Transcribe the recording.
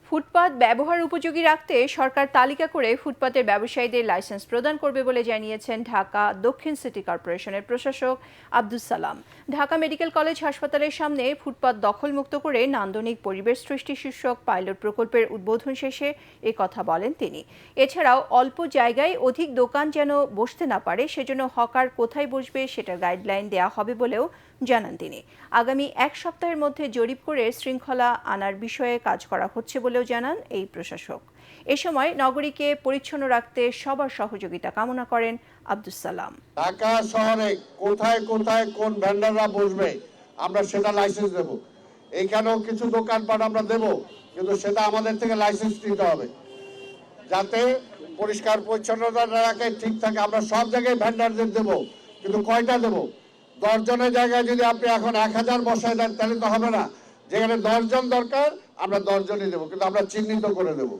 ফুটপাত ব্যবহার উপযোগী রাখতে সরকার তালিকা করে ফুটপাতের ব্যবসায়ীদের লাইসেন্স প্রদান করবে বলে জানিয়েছেন ঢাকা দক্ষিণ সিটি কর্পোরেশনের প্রশাসক আব্দুস সালাম। ঢাকা মেডিকেল কলেজ হাসপাতালের সামনে ফুটপাত দখলমুক্ত করে নান্দনিক পরিবেশ সৃষ্টি শীর্ষক পাইলট প্রকল্পের উদ্বোধন শেষে এ কথা বলেন তিনি। এছাড়াও অল্প জায়গায় অধিক দোকান যেন বসতে না পারে সেজন্য হকার কোথায় বসবে সেটার গাইডলাইন দেওয়া হবে বলেও জানান তিনি। আগামী এক সপ্তাহের মধ্যে জরিপ করে শৃঙ্খলা আনার বিষয়ে কাজ করা হচ্ছে বলেও জানান এই প্রশাসক। এ সময় নগরীকে পরিচ্ছন্ন রাখতে সবার সহযোগিতা কামনা করেন আব্দুস সালাম। ঢাকা শহরে কোথায় কোথায় কোন ভেন্ডাররা বসবে আমরা সেটা লাইসেন্স দেব। এইখানেও কিছু দোকানপাট আমরা দেব, কিন্তু সেটা আমাদের থেকে লাইসেন্স নিতে হবে যাতে পরিষ্কার পরিচ্ছন্নতা রাখে ঠিক থাকে। আমরা সব জায়গায় ভেন্ডারদের দেব, কিন্তু কয়টা দেব? 10 জনের জায়গায় যদি আপনি এখন 1000 বসায় দেন তাহলে তো হবে না। যেখানে 10 জন দরকার আমরা 10 জনই দেবো, কিন্তু আমরা চিহ্নিত করে দেবো।